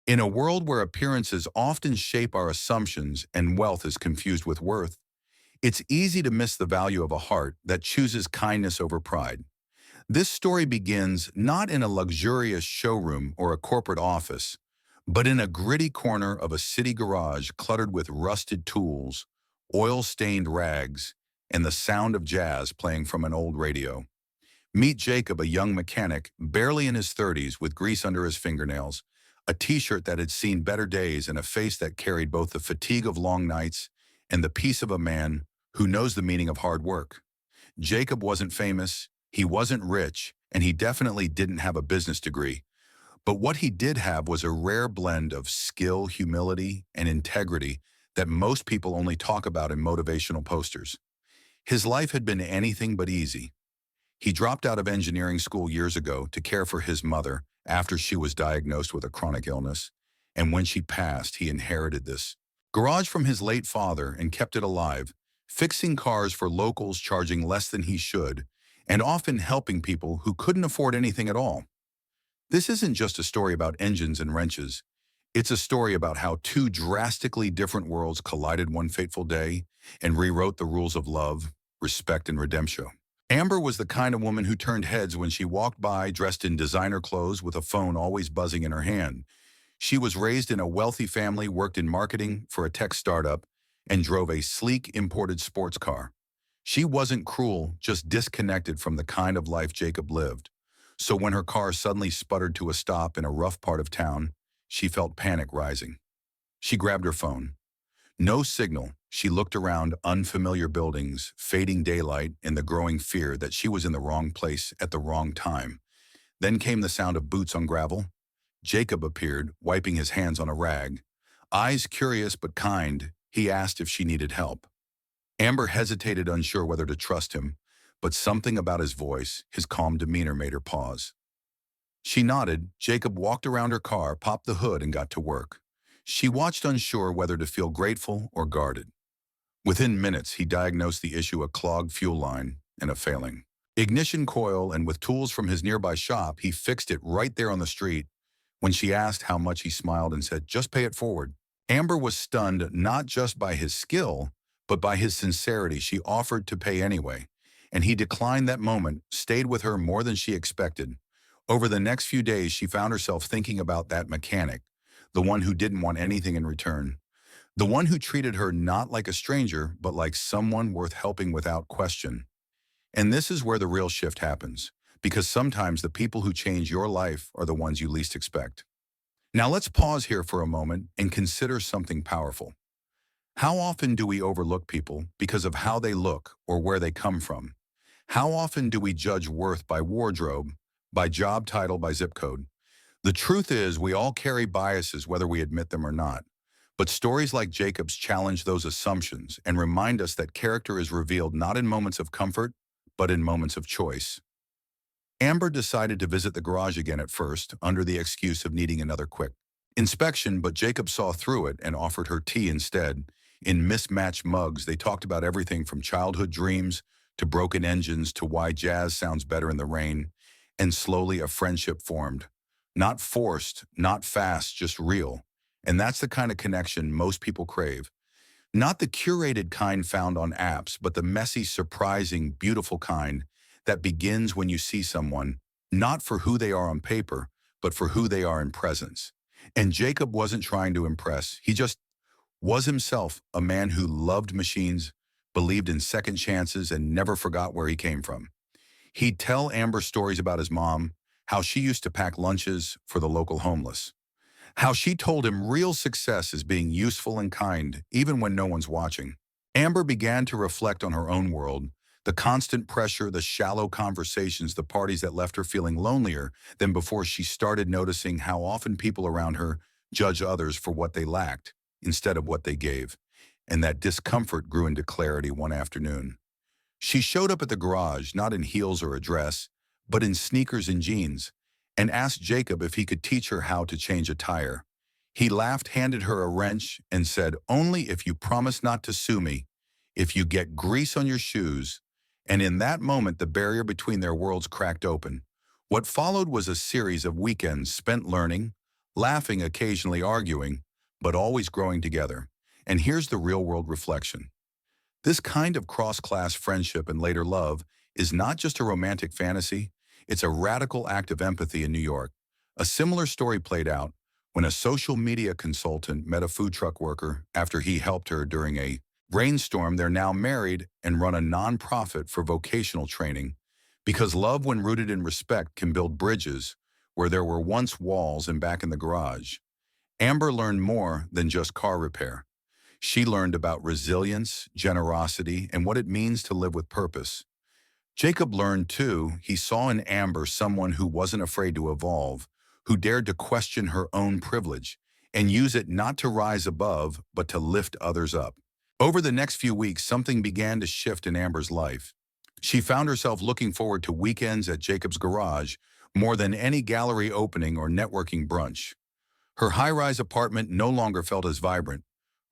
In a world where appearances often shape our assumptions and wealth is confused with worth, it's easy to miss the value of a heart that chooses kindness over pride. This story begins not in a luxurious showroom or a corporate office, but in a gritty corner of a city garage cluttered with rusted tools, oil-stained rags, and the sound of jazz playing from an old radio. Meet Jacob, a young mechanic, barely in his 30s with grease under his fingernails, a t-shirt that had seen better days and a face that carried both the fatigue of long nights and the peace of a man who knows the meaning of hard work. Jacob wasn't famous, he wasn't rich, and he definitely didn't have a business degree. But what he did have was a rare blend of skill, humility, and integrity that most people only talk about in motivational posters. His life had been anything but easy. He dropped out of engineering school years ago to care for his mother after she was diagnosed with a chronic illness, and when she passed, he inherited this garage from his late father and kept it alive, fixing cars for locals charging less than he should, and often helping people who couldn't afford anything at all. This isn't just a story about engines and wrenches. It's a story about how two drastically different worlds collided one fateful day and rewrote the rules of love, respect, and redemption. Amber was the kind of woman who turned heads when she walked by dressed in designer clothes with a phone always buzzing in her hand. She was raised in a wealthy family, worked in marketing for a tech startup, and drove a sleek imported sports car. She wasn't cruel, just disconnected from the kind of life Jacob lived. So when her car suddenly sputtered to a stop in a rough part of town, she felt panic rising. She grabbed her phone. No signal. She looked around unfamiliar buildings, fading daylight, and the growing fear that she was in the wrong place at the wrong time. Then came the sound of boots on gravel. Jacob appeared, wiping his hands on a rag. Eyes curious but kind, he asked if she needed help. Amber hesitated, unsure whether to trust him, but something about his voice, his calm demeanor, made her pause. She nodded. Jacob walked around her car, popped the hood, and got to work. She watched, unsure whether to feel grateful or guarded. Within minutes, he diagnosed the issue: a clogged fuel line and a failing ignition coil, and with tools from his nearby shop, he fixed it right there on the street. When she asked how much, he smiled and said, "Just pay it forward." Amber was stunned not just by his skill, but by his sincerity. She offered to pay anyway, and he declined. That moment stayed with her more than she expected. Over the next few days, she found herself thinking about that mechanic, the one who didn't want anything in return. The one who treated her not like a stranger, but like someone worth helping without question. And this is where the real shift happens, because sometimes the people who change your life are the ones you least expect. Now let's pause here for a moment and consider something powerful. How often do we overlook people because of how they look or where they come from? How often do we judge worth by wardrobe, by job title, by zip code? The truth is, we all carry biases whether we admit them or not. But stories like Jacob's challenge those assumptions and remind us that character is revealed not in moments of comfort, but in moments of choice. Amber decided to visit the garage again at first, under the excuse of needing another quick inspection, but Jacob saw through it and offered her tea instead. In mismatched mugs, they talked about everything from childhood dreams to broken engines to why jazz sounds better in the rain, and slowly a friendship formed. Not forced, not fast, just real. And that's the kind of connection most people crave. Not the curated kind found on apps, but the messy, surprising, beautiful kind that begins when you see someone, not for who they are on paper, but for who they are in presence. And Jacob wasn't trying to impress. He just was himself, a man who loved machines, believed in second chances, and never forgot where he came from. He'd tell Amber stories about his mom, how she used to pack lunches for the local homeless, how she told him real success is being useful and kind, even when no one's watching. Amber began to reflect on her own world, the constant pressure, the shallow conversations, the parties that left her feeling lonelier than before. She started noticing how often people around her judge others for what they lacked instead of what they gave. And that discomfort grew into clarity one afternoon. She showed up at the garage, not in heels or a dress, but in sneakers and jeans, and asked Jacob if he could teach her how to change a tire. He laughed, handed her a wrench, and said, "Only if you promise not to sue me, if you get grease on your shoes." And in that moment, the barrier between their worlds cracked open. What followed was a series of weekends spent learning, laughing, occasionally arguing, but always growing together. And here's the real-world reflection. This kind of cross-class friendship and later love is not just a romantic fantasy, it's a radical act of empathy in New York. A similar story played out when a social media consultant met a food truck worker after he helped her during a rainstorm. They're now married and run a nonprofit for vocational training because love, when rooted in respect, can build bridges where there were once walls and back in the garage. Amber learned more than just car repair. She learned about resilience, generosity, and what it means to live with purpose. Jacob learned too. He saw in Amber someone who wasn't afraid to evolve, who dared to question her own privilege and use it not to rise above, but to lift others up. Over the next few weeks, something began to shift in Amber's life. She found herself looking forward to weekends at Jacob's garage more than any gallery opening or networking brunch. Her high-rise apartment no longer felt as vibrant.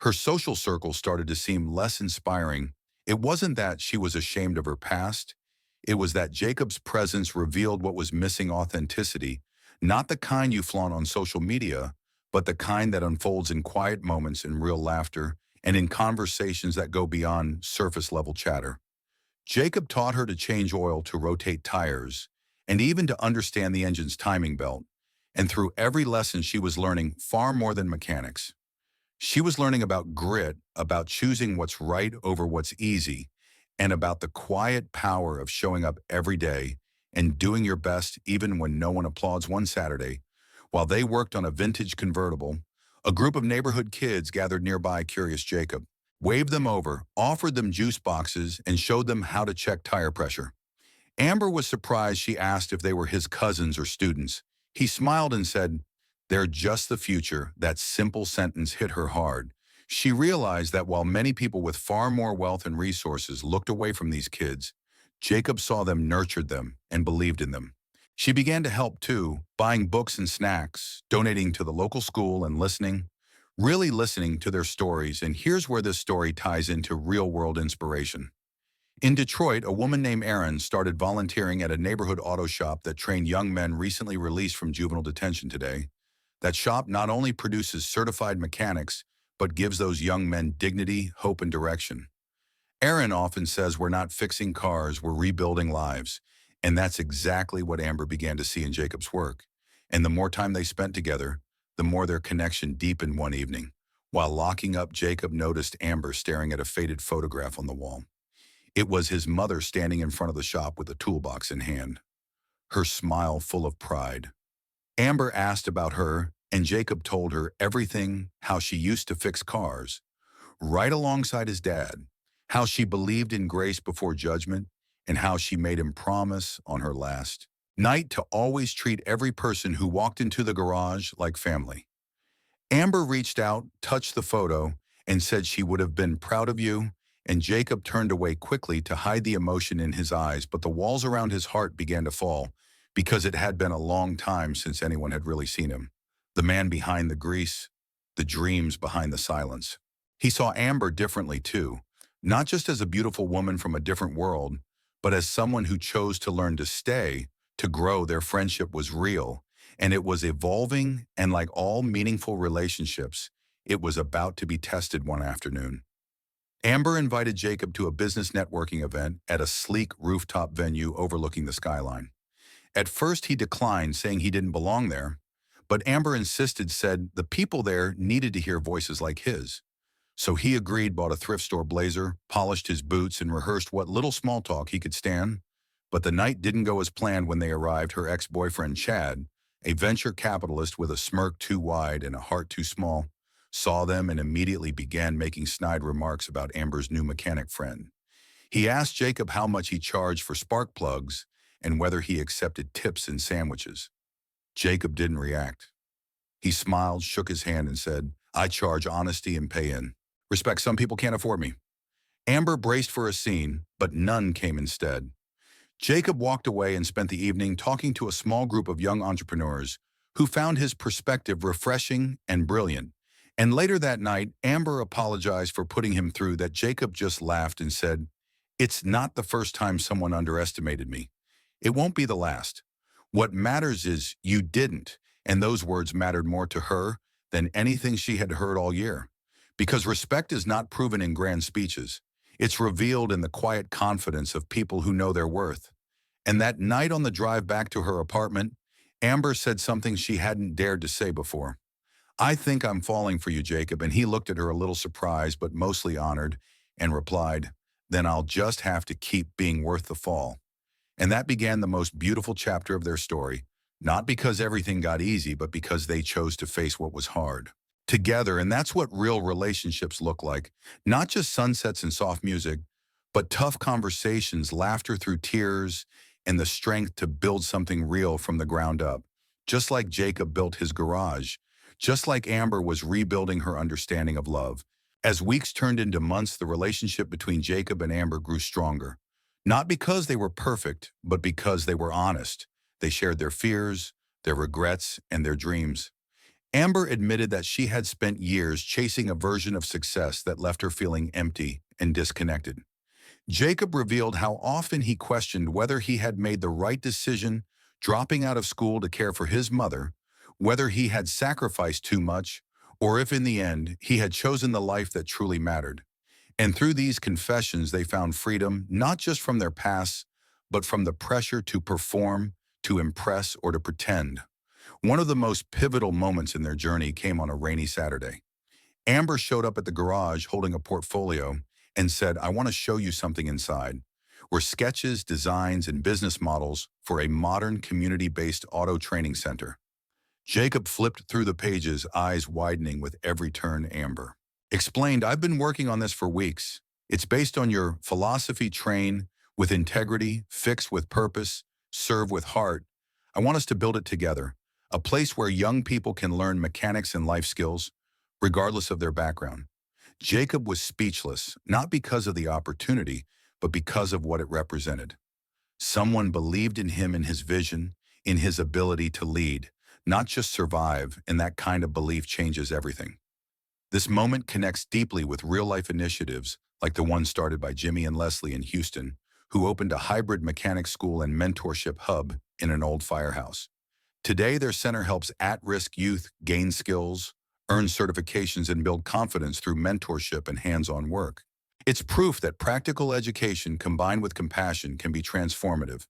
Her social circle started to seem less inspiring. It wasn't that she was ashamed of her past. It was that Jacob's presence revealed what was missing: authenticity, not the kind you flaunt on social media, but the kind that unfolds in quiet moments, in real laughter, and in conversations that go beyond surface-level chatter. Jacob taught her to change oil, to rotate tires, and even to understand the engine's timing belt. And through every lesson, she was learning far more than mechanics. She was learning about grit, about choosing what's right over what's easy, and about the quiet power of showing up every day and doing your best even when no one applauds. One Saturday, while they worked on a vintage convertible, a group of neighborhood kids gathered nearby. Curious Jacob waved them over, offered them juice boxes, and showed them how to check tire pressure. Amber was surprised. She asked if they were his cousins or students. He smiled and said, "They're just the future." That simple sentence hit her hard. She realized that while many people with far more wealth and resources looked away from these kids, Jacob saw them, nurtured them, and believed in them. She began to help too, buying books and snacks, donating to the local school, and listening, really listening to their stories. And here's where this story ties into real-world inspiration. In Detroit, a woman named Erin started volunteering at a neighborhood auto shop that trained young men recently released from juvenile detention. Today, that shop not only produces certified mechanics, but gives those young men dignity, hope, and direction. Erin often says, "We're not fixing cars, we're rebuilding lives." And that's exactly what Amber began to see in Jacob's work. And the more time they spent together, the more their connection deepened. One evening, while locking up, Jacob noticed Amber staring at a faded photograph on the wall. It was his mother standing in front of the shop with a toolbox in hand, her smile full of pride. Amber asked about her, and Jacob told her everything: how she used to fix cars, right alongside his dad, how she believed in grace before judgment, and how she made him promise on her last night to always treat every person who walked into the garage like family. Amber reached out, touched the photo, and said she would have been proud of you, and Jacob turned away quickly to hide the emotion in his eyes, but the walls around his heart began to fall, because it had been a long time since anyone had really seen him. The man behind the grease, the dreams behind the silence. He saw Amber differently too, not just as a beautiful woman from a different world, but as someone who chose to learn to stay, to grow. Their friendship was real, and it was evolving, and like all meaningful relationships, it was about to be tested. One afternoon, Amber invited Jacob to a business networking event at a sleek rooftop venue overlooking the skyline. At first, he declined, saying he didn't belong there, but Amber insisted, said the people there needed to hear voices like his. So he agreed, bought a thrift store blazer, polished his boots, and rehearsed what little small talk he could stand. But the night didn't go as planned. When they arrived, her ex-boyfriend, Chad, a venture capitalist with a smirk too wide and a heart too small, saw them and immediately began making snide remarks about Amber's new mechanic friend. He asked Jacob how much he charged for spark plugs and whether he accepted tips and sandwiches. Jacob didn't react. He smiled, shook his hand, and said, "I charge honesty and pay in. Respect. Some people can't afford me." Amber braced for a scene, but none came instead. Jacob walked away and spent the evening talking to a small group of young entrepreneurs who found his perspective refreshing and brilliant. And later that night, Amber apologized for putting him through that. Jacob just laughed and said, "It's not the first time someone underestimated me. It won't be the last. What matters is you didn't." And those words mattered more to her than anything she had heard all year. Because respect is not proven in grand speeches. It's revealed in the quiet confidence of people who know their worth. And that night on the drive back to her apartment, Amber said something she hadn't dared to say before. "I think I'm falling for you, Jacob." And he looked at her a little surprised, but mostly honored, and replied, "Then I'll just have to keep being worth the fall." And that began the most beautiful chapter of their story, not because everything got easy, but because they chose to face what was hard together. And that's what real relationships look like. Not just sunsets and soft music, but tough conversations, laughter through tears, and the strength to build something real from the ground up. Just like Jacob built his garage, just like Amber was rebuilding her understanding of love. As weeks turned into months, the relationship between Jacob and Amber grew stronger. Not because they were perfect, but because they were honest. They shared their fears, their regrets, and their dreams. Amber admitted that she had spent years chasing a version of success that left her feeling empty and disconnected. Jacob revealed how often he questioned whether he had made the right decision, dropping out of school to care for his mother, whether he had sacrificed too much, or if in the end he had chosen the life that truly mattered. And through these confessions, they found freedom not just from their past, but from the pressure to perform, to impress, or to pretend. One of the most pivotal moments in their journey came on a rainy Saturday. Amber showed up at the garage holding a portfolio and said, "I want to show you something inside." Were sketches, designs, and business models for a modern community-based auto training center. Jacob flipped through the pages, eyes widening with every turn. Amber explained, "I've been working on this for weeks. It's based on your philosophy: train with integrity, fix with purpose, serve with heart. I want us to build it together. A place where young people can learn mechanics and life skills, regardless of their background." Jacob was speechless, not because of the opportunity, but because of what it represented. Someone believed in him, in his vision, in his ability to lead, not just survive, and that kind of belief changes everything. This moment connects deeply with real-life initiatives like the one started by Jimmy and Leslie in Houston, who opened a hybrid mechanic school and mentorship hub in an old firehouse. Today, their center helps at-risk youth gain skills, earn certifications, and build confidence through mentorship and hands-on work. It's proof that practical education combined with compassion can be transformative.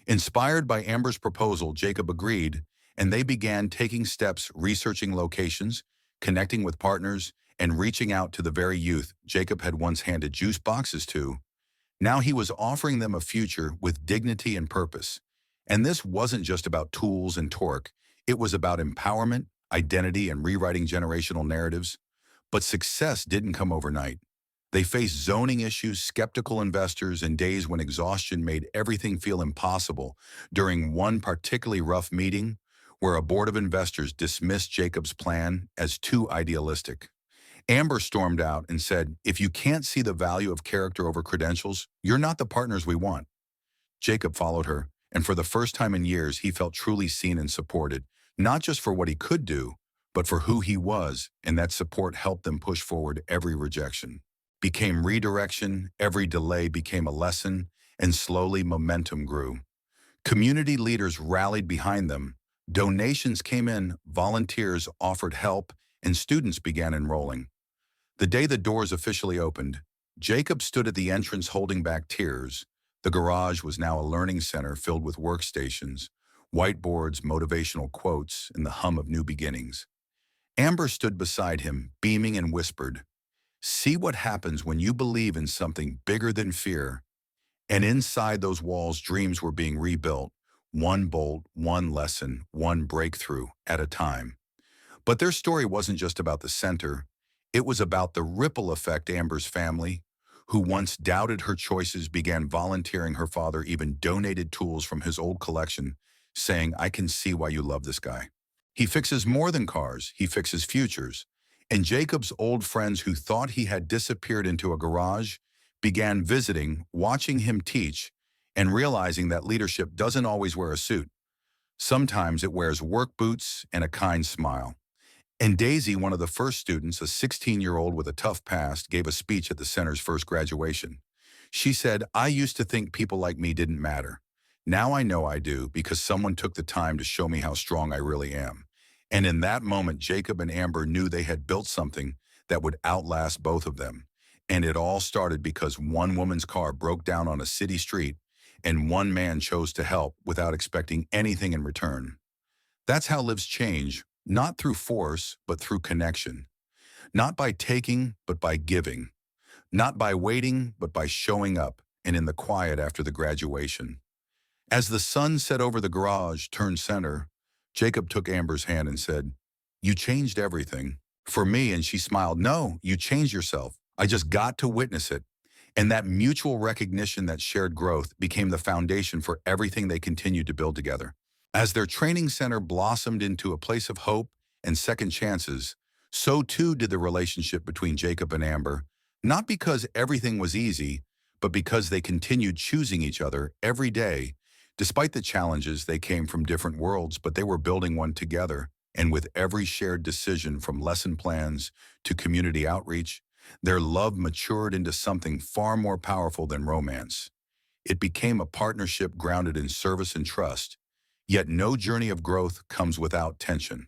Inspired by Amber's proposal, Jacob agreed, and they began taking steps, researching locations, connecting with partners, and reaching out to the very youth Jacob had once handed juice boxes to. Now he was offering them a future with dignity and purpose. And this wasn't just about tools and torque. It was about empowerment, identity, and rewriting generational narratives. But success didn't come overnight. They faced zoning issues, skeptical investors, and days when exhaustion made everything feel impossible. During one particularly rough meeting, where a board of investors dismissed Jacob's plan as too idealistic, Amber stormed out and said, "If you can't see the value of character over credentials, you're not the partners we want." Jacob followed her, and for the first time in years, he felt truly seen and supported, not just for what he could do, but for who he was, and that support helped them push forward. Every rejection became redirection, every delay became a lesson, and slowly momentum grew. Community leaders rallied behind them, donations came in, volunteers offered help, and students began enrolling. The day the doors officially opened, Jacob stood at the entrance holding back tears. The garage was now a learning center filled with workstations, whiteboards, motivational quotes, and the hum of new beginnings. Amber stood beside him, beaming, and whispered, "See what happens when you believe in something bigger than fear." And inside those walls, dreams were being rebuilt, one bolt, one lesson, one breakthrough at a time. But their story wasn't just about the center. It was about the ripple effect. Amber's family, who once doubted her choices, began volunteering. Her father even donated tools from his old collection, saying, "I can see why you love this guy. He fixes more than cars, he fixes futures." And Jacob's old friends, who thought he had disappeared into a garage, began visiting, watching him teach, and realizing that leadership doesn't always wear a suit. Sometimes it wears work boots and a kind smile. And Daisy, one of the first students, a 16-year-old with a tough past, gave a speech at the center's first graduation. She said, "I used to think people like me didn't matter. Now I know I do, because someone took the time to show me how strong I really am." And in that moment, Jacob and Amber knew they had built something that would outlast both of them. And it all started because one woman's car broke down on a city street and one man chose to help without expecting anything in return. That's how lives change, not through force, but through connection. Not by taking, but by giving. Not by waiting, but by showing up, and in the quiet after the graduation. As the sun set over the garage, turned center, Jacob took Amber's hand and said, "You changed everything." For me, and she smiled, "No, you changed yourself. I just got to witness it." And that mutual recognition, that shared growth, became the foundation for everything they continued to build together. As their training center blossomed into a place of hope and second chances, so too did the relationship between Jacob and Amber, not because everything was easy, but because they continued choosing each other every day. Despite the challenges, they came from different worlds, but they were building one together. And with every shared decision, from lesson plans to community outreach, their love matured into something far more powerful than romance. It became a partnership grounded in service and trust. Yet no journey of growth comes without tension.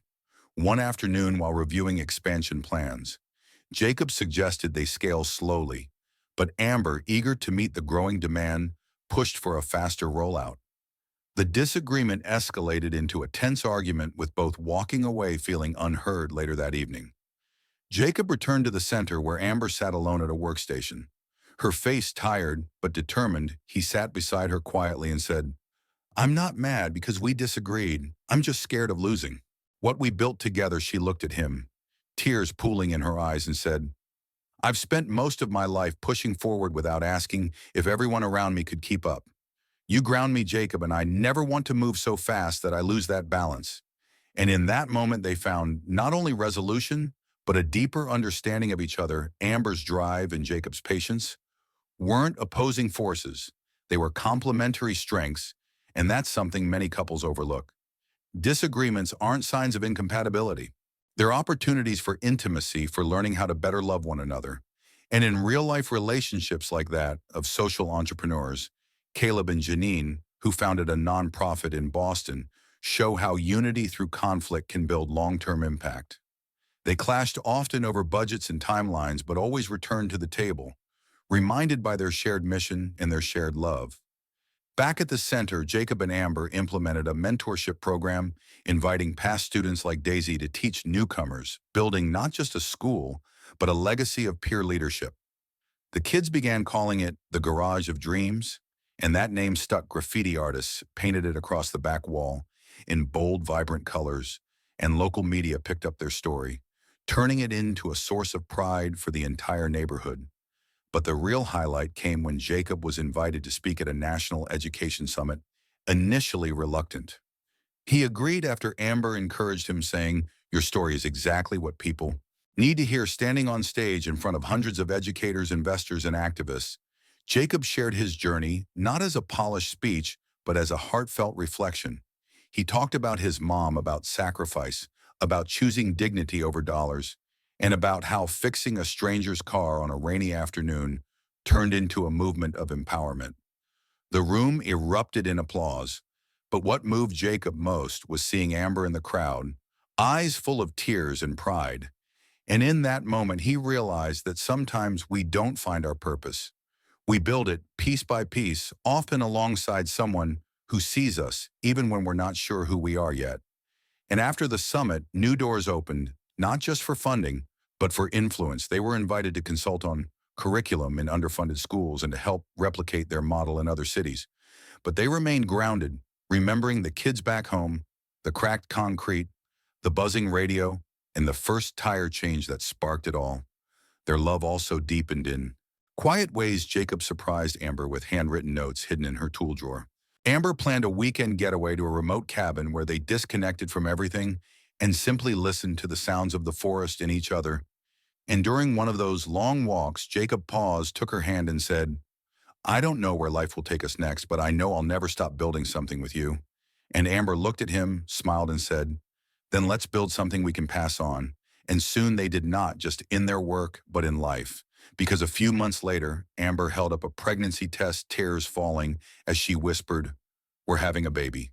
One afternoon, while reviewing expansion plans, Jacob suggested they scale slowly, but Amber, eager to meet the growing demand, pushed for a faster rollout. The disagreement escalated into a tense argument, with both walking away feeling unheard later that evening. Jacob returned to the center where Amber sat alone at a workstation. Her face tired but determined, he sat beside her quietly and said, "I'm not mad because we disagreed. I'm just scared of losing what we built together." She looked at him, tears pooling in her eyes, and said, "I've spent most of my life pushing forward without asking if everyone around me could keep up. You ground me, Jacob, and I never want to move so fast that I lose that balance." And in that moment, they found not only resolution, but a deeper understanding of each other. Amber's drive and Jacob's patience weren't opposing forces. They were complementary strengths, and that's something many couples overlook. Disagreements aren't signs of incompatibility. They're opportunities for intimacy, for learning how to better love one another. And in real-life relationships like that of social entrepreneurs, Caleb and Janine, who founded a nonprofit in Boston, show how unity through conflict can build long-term impact. They clashed often over budgets and timelines, but always returned to the table, reminded by their shared mission and their shared love. Back at the center, Jacob and Amber implemented a mentorship program, inviting past students like Daisy to teach newcomers, building not just a school, but a legacy of peer leadership. The kids began calling it the Garage of Dreams, and that name stuck. Graffiti artists painted it across the back wall in bold, vibrant colors, and local media picked up their story, turning it into a source of pride for the entire neighborhood. But the real highlight came when Jacob was invited to speak at a national education summit, initially reluctant. He agreed after Amber encouraged him, saying, "Your story is exactly what people need to hear." Standing on stage in front of hundreds of educators, investors, and activists, Jacob shared his journey not as a polished speech, but as a heartfelt reflection. He talked about his mom, about sacrifice, about choosing dignity over dollars, and about how fixing a stranger's car on a rainy afternoon turned into a movement of empowerment. The room erupted in applause, but what moved Jacob most was seeing Amber in the crowd, eyes full of tears and pride. And in that moment, he realized that sometimes we don't find our purpose. We build it piece by piece, often alongside someone who sees us, even when we're not sure who we are yet. And after the summit, new doors opened, not just for funding, but for influence. They were invited to consult on curriculum in underfunded schools and to help replicate their model in other cities. But they remained grounded, remembering the kids back home, the cracked concrete, the buzzing radio, and the first tire change that sparked it all. Their love also deepened in quiet ways. Jacob surprised Amber with handwritten notes hidden in her tool drawer. Amber planned a weekend getaway to a remote cabin where they disconnected from everything and simply listened to the sounds of the forest and each other. And during one of those long walks, Jacob paused, took her hand, and said, "I don't know where life will take us next, but I know I'll never stop building something with you." And Amber looked at him, smiled, and said, "Then let's build something we can pass on." And soon they did, not just in their work, but in life. Because a few months later, Amber held up a pregnancy test, tears falling as she whispered, "We're having a baby."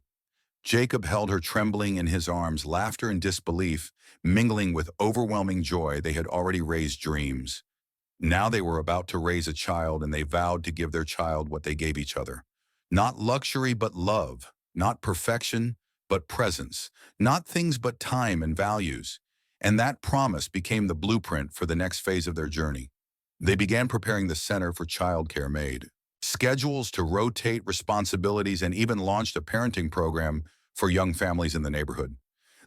Jacob held her trembling in his arms, laughter and disbelief mingling with overwhelming joy. They had already raised dreams. Now they were about to raise a child, and they vowed to give their child what they gave each other. Not luxury, but love. Not perfection, but presence. Not things, but time and values. And that promise became the blueprint for the next phase of their journey. They began preparing the Center for Childcare made schedules to rotate responsibilities and even launched a parenting program for young families in the neighborhood.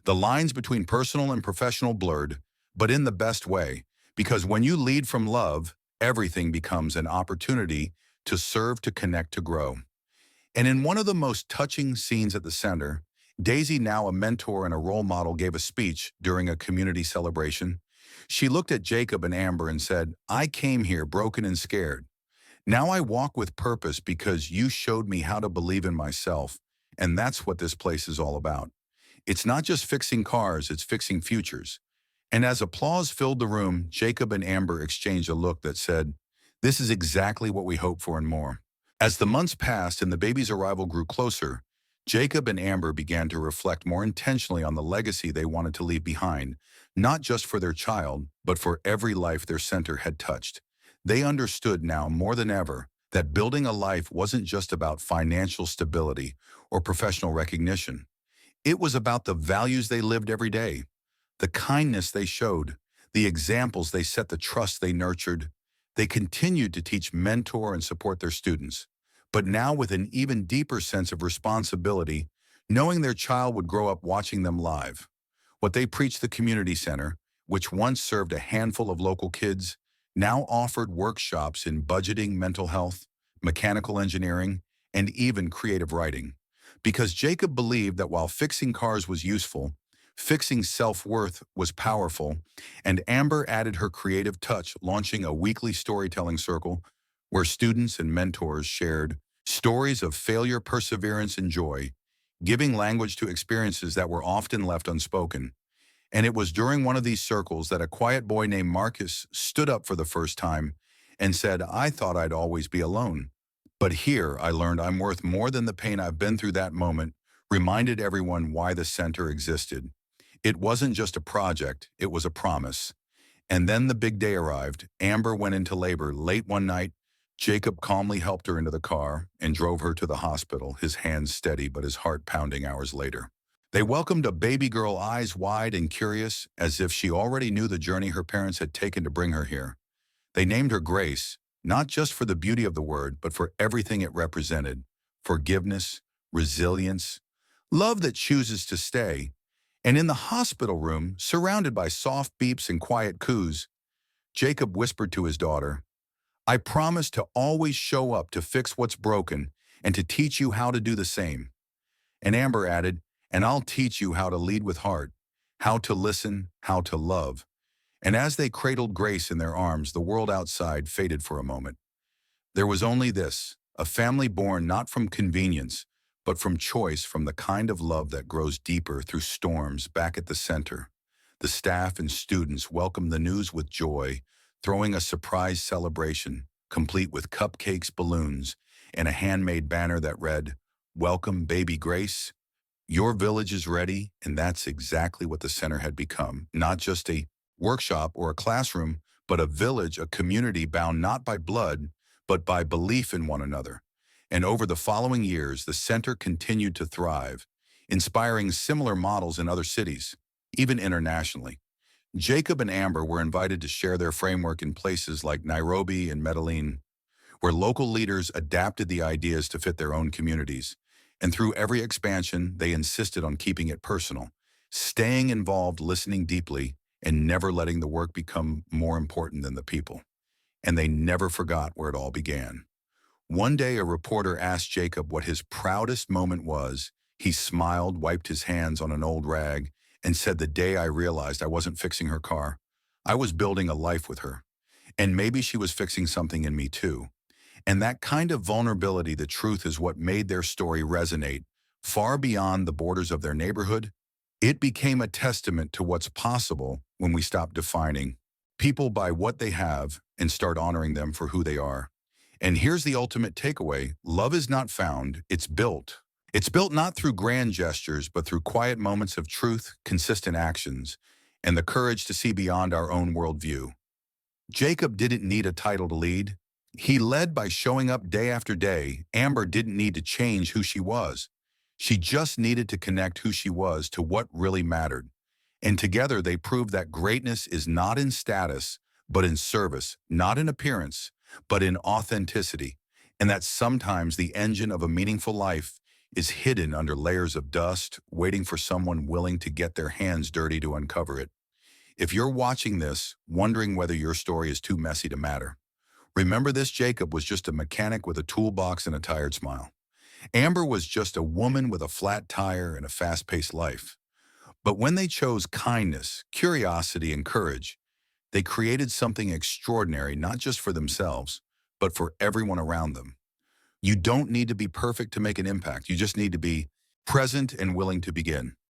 The lines between personal and professional blurred, but in the best way, because when you lead from love, everything becomes an opportunity to serve, to connect, to grow. And in one of the most touching scenes at the center, Daisy, now a mentor and a role model, gave a speech during a community celebration. She looked at Jacob and Amber and said, "I came here broken and scared. Now I walk with purpose because you showed me how to believe in myself, and that's what this place is all about. It's not just fixing cars, it's fixing futures." And as applause filled the room, Jacob and Amber exchanged a look that said, "This is exactly what we hoped for and more." As the months passed and the baby's arrival grew closer, Jacob and Amber began to reflect more intentionally on the legacy they wanted to leave behind, not just for their child, but for every life their center had touched. They understood now more than ever that building a life wasn't just about financial stability or professional recognition. It was about the values they lived every day, the kindness they showed, the examples they set, the trust they nurtured. They continued to teach, mentor, and support their students, but now with an even deeper sense of responsibility, knowing their child would grow up watching them live. What they preached, the community center, which once served a handful of local kids, now offered workshops in budgeting, mental health, mechanical engineering, and even creative writing. Because Jacob believed that while fixing cars was useful, fixing self-worth was powerful, and Amber added her creative touch, launching a weekly storytelling circle where students and mentors shared stories of failure, perseverance, and joy, giving language to experiences that were often left unspoken. And it was during one of these circles that a quiet boy named Marcus stood up for the first time and said, "I thought I'd always be alone. But here I learned I'm worth more than the pain I've been through." That moment reminded everyone why the center existed. It wasn't just a project, it was a promise. And then the big day arrived. Amber went into labor late one night. Jacob calmly helped her into the car and drove her to the hospital, his hands steady but his heart pounding hours later. They welcomed a baby girl, eyes wide and curious, as if she already knew the journey her parents had taken to bring her here. They named her Grace, not just for the beauty of the word, but for everything it represented: forgiveness, resilience, love that chooses to stay. And in the hospital room, surrounded by soft beeps and quiet coos, Jacob whispered to his daughter, "I promise to always show up, to fix what's broken, and to teach you how to do the same." And Amber added, "And I'll teach you how to lead with heart, how to listen, how to love." And as they cradled Grace in their arms, the world outside faded for a moment. There was only this: a family born not from convenience, but from choice, from the kind of love that grows deeper through storms. Back at the center, the staff and students welcomed the news with joy, throwing a surprise celebration, complete with cupcakes, balloons, and a handmade banner that read, "Welcome, baby Grace. Your village is ready." And that's exactly what the center had become: not just a workshop or a classroom, but a village, a community bound not by blood, but by belief in one another. And over the following years, the center continued to thrive, inspiring similar models in other cities, even internationally. Jacob and Amber were invited to share their framework in places like Nairobi and Medellin, where local leaders adapted the ideas to fit their own communities. And through every expansion, they insisted on keeping it personal, staying involved, listening deeply, and never letting the work become more important than the people. And they never forgot where it all began. One day, a reporter asked Jacob what his proudest moment was. He smiled, wiped his hands on an old rag, and said, "The day I realized I wasn't fixing her car. I was building a life with her. And maybe she was fixing something in me too." And that kind of vulnerability, the truth, is what made their story resonate far beyond the borders of their neighborhood. It became a testament to what's possible when we stop defining people by what they have and start honoring them for who they are. And here's the ultimate takeaway: love is not found, it's built. It's built not through grand gestures, but through quiet moments of truth, consistent actions, and the courage to see beyond our own worldview. Jacob didn't need a title to lead. He led by showing up day after day. Amber didn't need to change who she was. She just needed to connect who she was to what really mattered. And together they proved that greatness is not in status, but in service, not in appearance, but in authenticity. And that sometimes the engine of a meaningful life is hidden under layers of dust, waiting for someone willing to get their hands dirty to uncover it. If you're watching this, wondering whether your story is too messy to matter, remember this: Jacob was just a mechanic with a toolbox and a tired smile. Amber was just a woman with a flat tire and a fast-paced life. But when they chose kindness, curiosity, and courage, they created something extraordinary, not just for themselves, but for everyone around them. You don't need to be perfect to make an impact. You just need to be present and willing to begin.